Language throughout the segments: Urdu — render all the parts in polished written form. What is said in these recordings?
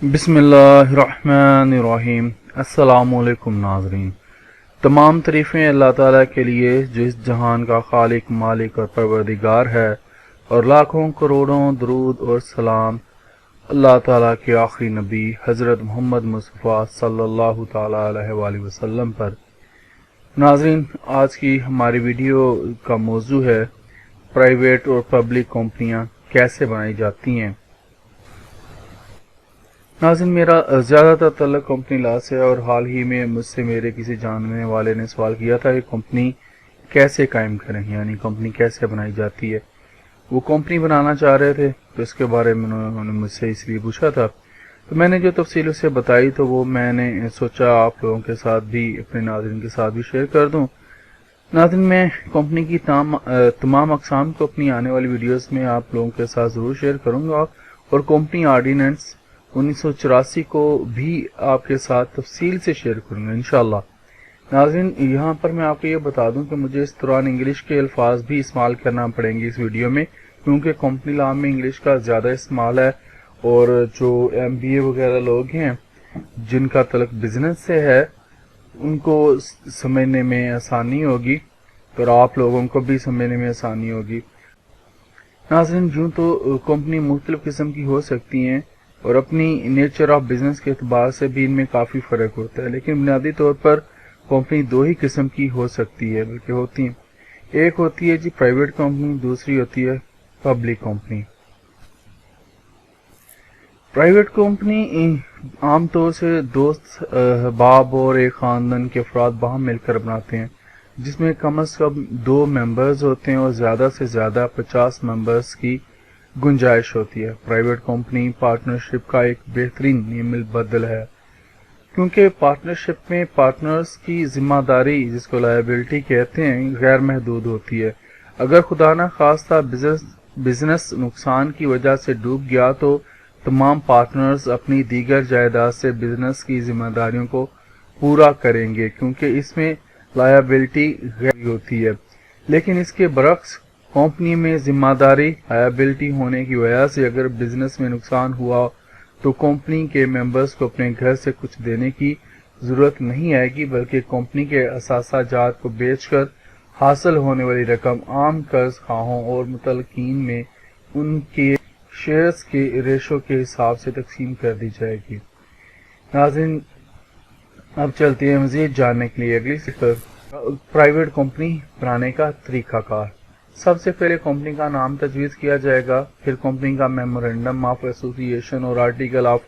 بسم اللہ الرحمن الرحیم۔ السلام علیکم ناظرین، تمام تعریفیں اللہ تعالیٰ کے لیے جو اس جہان کا خالق، مالک اور پروردگار ہے، اور لاکھوں کروڑوں درود اور سلام اللہ تعالیٰ کے آخری نبی حضرت محمد مصطفیٰ صلی اللہ تعالیٰ علیہ وآلہ وسلم پر۔ ناظرین، آج کی ہماری ویڈیو کا موضوع ہے پرائیویٹ اور پبلک کمپنیاں کیسے بنائی جاتی ہیں۔ ناظرین، میرا زیادہ تر تعلق کمپنی لا سے ہے، اور حال ہی میں مجھ سے میرے کسی جاننے والے نے سوال کیا تھا کہ کمپنی کیسے قائم کریں، یعنی کمپنی کیسے بنائی جاتی ہے۔ وہ کمپنی بنانا چاہ رہے تھے تو اس کے بارے میں انہوں نے مجھ سے اس لیے پوچھا تھا، تو میں نے جو تفصیل اسے بتائی تو وہ میں نے سوچا آپ لوگوں کے ساتھ بھی، اپنے ناظرین کے ساتھ بھی شیئر کر دوں۔ ناظرین، میں کمپنی کی تمام اقسام کو اپنی آنے والی ویڈیوز میں آپ لوگوں کے ساتھ ضرور شیئر کروں گا، اور کمپنی آرڈیننس 1984 کو بھی آپ کے ساتھ تفصیل سے شیئر کروں گا انشاءاللہ۔ ناظرین، یہاں پر میں آپ کو یہ بتا دوں کہ مجھے اس دوران انگلش کے الفاظ بھی استعمال کرنا پڑیں گے اس ویڈیو میں، کیونکہ کمپنی لا میں انگلش کا زیادہ استعمال ہے، اور جو MBA وغیرہ لوگ ہیں جن کا تعلق بزنس سے ہے ان کو سمجھنے میں آسانی ہوگی، اور آپ لوگوں کو بھی سمجھنے میں آسانی ہوگی۔ ناظرین، یوں تو کمپنی مختلف قسم کی ہو سکتی ہیں، اور اپنی نیچر آف بزنس کے اعتبار سے بھی ان میں کافی فرق ہوتا ہے، لیکن بنیادی طور پر کمپنی دو ہی قسم کی ہو سکتی ہے، بلکہ ہوتی ہیں۔ ایک ہوتی ہے پرائیویٹ کمپنی، دوسری ہوتی ہے پبلک کمپنی۔ پرائیویٹ کمپنی عام طور سے دوست احباب اور ایک خاندان کے افراد باہم مل کر بناتے ہیں، جس میں کم از کم 2 ممبرز ہوتے ہیں اور زیادہ سے زیادہ 50 ممبرز کی گنجائش ہوتی ہے۔ پرائیویٹ کمپنی پارٹنرشپ کا ایک بہترین نعم البدل ہے، کیونکہ پارٹنرشپ میں پارٹنرز کی ذمہ داری، جس کو لائبلٹی کہتے ہیں، غیر محدود ہوتی ہے۔ اگر خدا نہ خواستہ بزنس نقصان کی وجہ سے ڈوب گیا تو تمام پارٹنرز اپنی دیگر جائیداد سے بزنس کی ذمہ داریوں کو پورا کریں گے، کیونکہ اس میں لائبلٹی غیر ہوتی ہے۔ لیکن اس کے برعکس، کمپنی میں ذمہ داری لائبلٹی ہونے کی وجہ سے اگر بزنس میں نقصان ہوا تو کمپنی کے ممبرز کو اپنے گھر سے کچھ دینے کی ضرورت نہیں آئے گی، بلکہ کمپنی کے اثاثہ جات کو بیچ کر حاصل ہونے والی رقم عام قرض خواہوں اور متعلقین میں ان کے شیئرز کے ریشو کے حساب سے تقسیم کر دی جائے گی۔ ناظرین، اب چلتے ہیں مزید جاننے کے لیے اگلی سطر، پرائیویٹ کمپنی بنانے کا طریقہ کار۔ سب سے پہلے کمپنی کا نام تجویز کیا جائے گا، پھر کمپنی کا میمورنڈم آف ایسوسی ایشن اور آرٹیکل آف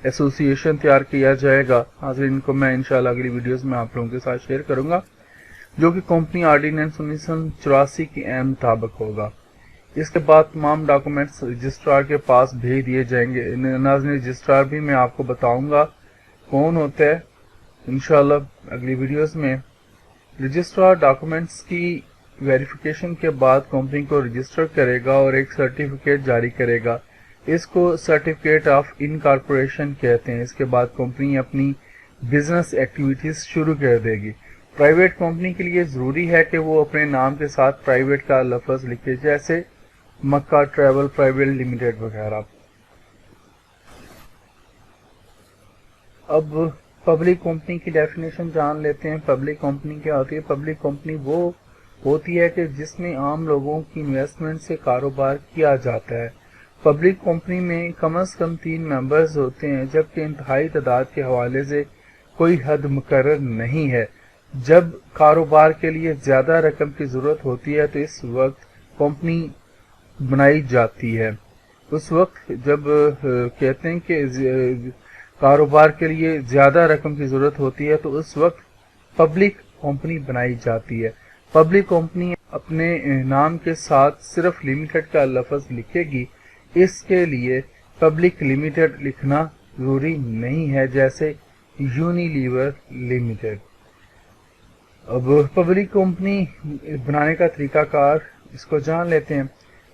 ایسوسی ایشن تیار کیا جائے گا۔ حاضرین کو میں انشاءاللہ اگلی ویڈیوز میں آپ لوگوں کے ساتھ شیئر کروں گا، جو کہ کمپنی آرڈیننس 1984 کے عین مطابق ہوگا۔ اس کے بعد تمام ڈاکومنٹس رجسٹرار کے پاس بھیج دیے جائیں گے۔ ناظرین، رجسٹرار بھی میں آپ کو بتاؤں گا کون ہوتا ہے انشاءاللہ اگلی ویڈیوز میں۔ رجسٹرار ڈاکومنٹس کی ویریفیکیشن کے بعد کمپنی کو رجسٹر کرے گا اور ایک سرٹیفکیٹ جاری کرے گا، اس کو سرٹیفکیٹ آف انکارپوریشن کہتے ہیں۔ اس کے بعد کمپنی اپنی بزنس ایکٹیویٹیز شروع کر دے گی۔ پرائیویٹ کمپنی کے لیے ضروری ہے کہ وہ اپنے نام کے ساتھ پرائیویٹ کا لفظ لکھے، جیسے مکہ ٹریول پرائیویٹ لمیٹڈ وغیرہ۔ اب پبلک کمپنی کی ڈیفینیشن جان لیتے ہیں۔ پبلک کمپنی کیا ہوتی ہے؟ پبلک کمپنی وہ ہوتی ہے کہ جس میں عام لوگوں کی انویسٹمنٹ سے کاروبار کیا جاتا ہے۔ پبلک کمپنی میں کم از کم 3 ممبرز ہوتے ہیں، جبکہ انتہائی تعداد کے حوالے سے کوئی حد مقرر نہیں ہے۔ جب کاروبار کے لیے زیادہ رقم کی ضرورت ہوتی ہے تو اس وقت کمپنی بنائی جاتی ہے۔ اس وقت جب کہتے ہیں کہ کاروبار کے لیے زیادہ رقم کی ضرورت ہوتی ہے تو اس وقت پبلک کمپنی بنائی جاتی ہے۔ پبلک کمپنی اپنے نام کے ساتھ صرف لمیٹڈ کا لفظ لکھے گی، اس کے لیے پبلک لمیٹڈ لکھنا ضروری نہیں ہے، جیسے یونیلیور لمیٹڈ۔ اب پبلک کمپنی بنانے کا طریقہ کار اس کو جان لیتے ہیں۔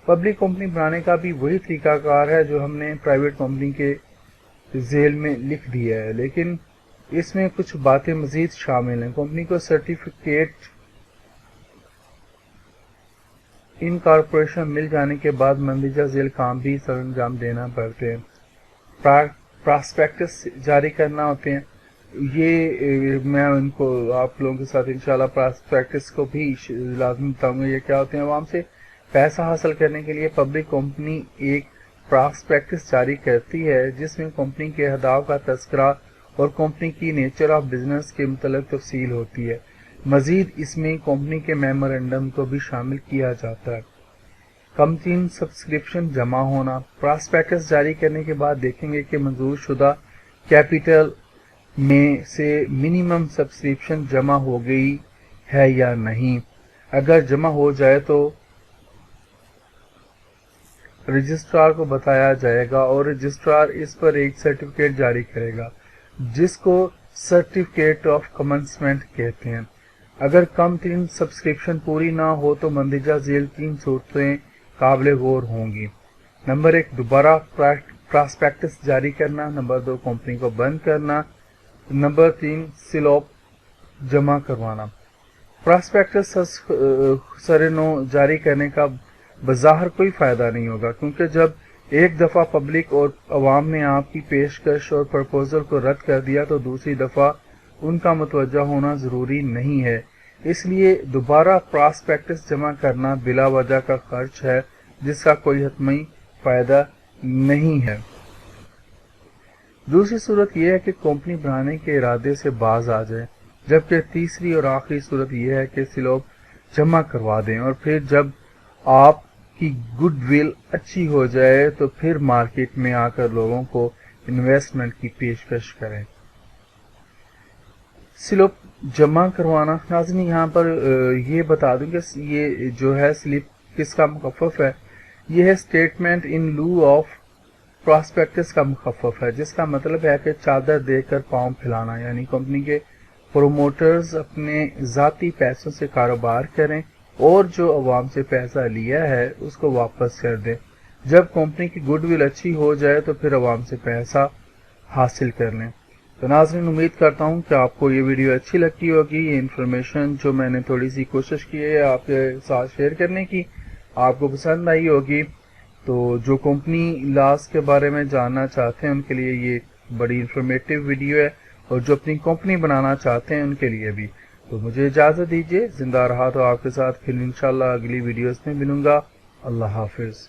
پبلک کمپنی بنانے کا بھی وہی طریقہ کار ہے جو ہم نے پرائیویٹ کمپنی کے ذیل میں لکھ دیا ہے، لیکن اس میں کچھ باتیں مزید شامل ہیں۔ کمپنی کو سرٹیفکیٹ انکارپوریشن مل جانے کے بعد مندرجہ ذیل کام بھی سر انجام دینا پڑتے ہیں۔ پراسپیکٹس جاری کرنا ہوتے ہیں. یہ میں ان کو آپ لوگوں کے ساتھ انشاءاللہ پراسپیکٹس کو بھی لازمی بتاؤں گا یہ کیا ہوتے ہیں. عوام سے پیسہ حاصل کرنے کے لیے پبلک کمپنی ایک پراسپیکٹس جاری کرتی ہے جس میں کمپنی کے اہداف کا تذکرہ اور کمپنی کی نیچر آف بزنس کے متعلق تفصیل ہوتی ہے. مزید اس میں کمپنی کے میمورنڈم کو بھی شامل کیا جاتا ہے. کم ترین سبسکرپشن جمع ہونا. پراسپیکٹس جاری کرنے کے بعد دیکھیں گے کہ منظور شدہ کیپٹل میں سے منیمم سبسکرپشن جمع ہو گئی ہے یا نہیں. اگر جمع ہو جائے تو رجسٹرار کو بتایا جائے گا اور رجسٹرار اس پر ایک سرٹیفکیٹ جاری کرے گا جس کو سرٹیفکیٹ آف کمنسمنٹ کہتے ہیں. اگر کم ترین سبسکرپشن پوری نہ ہو تو مندرجہ ذیل 3 صورتیں قابل غور ہوں گی. نمبر 1 دوبارہ پراسپیکٹس جاری کرنا. نمبر 2 کمپنی کو بند کرنا. نمبر 3 سلوپ جمع کروانا. پراسپیکٹس سرنو جاری کرنے کا بظاہر کوئی فائدہ نہیں ہوگا کیونکہ جب ایک دفعہ پبلک اور عوام نے آپ کی پیشکش اور پرپوزل کو رد کر دیا تو دوسری دفعہ ان کا متوجہ ہونا ضروری نہیں ہے. اس لیے دوبارہ پراسپیکٹس جمع کرنا بلا وجہ کا خرچ ہے جس کا کوئی حتمی فائدہ نہیں ہے. دوسری صورت یہ ہے کہ کمپنی بنانے کے ارادے سے باز آ جائے، جبکہ تیسری اور آخری صورت یہ ہے کہ سلوپ جمع کروا دیں اور پھر جب آپ کی گڈ ول اچھی ہو جائے تو پھر مارکیٹ میں آ کر لوگوں کو انویسٹمنٹ کی پیشکش کریں. سلپ جمع کروانا. ناظرین یہاں پر یہ بتا دوں کہ یہ جو ہے سلپ کس کا مخفف ہے. یہ ہے statement in lieu of prospectus کا مخفف ہے جس کا مطلب ہے کہ چادر دے کر پاؤں پھیلانا، یعنی کمپنی کے پروموٹرز اپنے ذاتی پیسوں سے کاروبار کریں اور جو عوام سے پیسہ لیا ہے اس کو واپس کر دیں. جب کمپنی کی گڈ ول اچھی ہو جائے تو پھر عوام سے پیسہ حاصل کر لیں. تو ناظرین امید کرتا ہوں کہ آپ کو یہ ویڈیو اچھی لگتی ہوگی. یہ انفارمیشن جو میں نے تھوڑی سی کوشش کی ہے آپ کے ساتھ شیئر کرنے کی آپ کو پسند آئی ہوگی. تو جو کمپنی لاس کے بارے میں جاننا چاہتے ہیں ان کے لیے یہ بڑی انفارمیٹیو ویڈیو ہے اور جو اپنی کمپنی بنانا چاہتے ہیں ان کے لیے بھی. تو مجھے اجازت دیجیے، زندہ رہا تو آپ کے ساتھ پھر انشاءاللہ اگلی ویڈیوز میں ملوں گا. اللہ حافظ.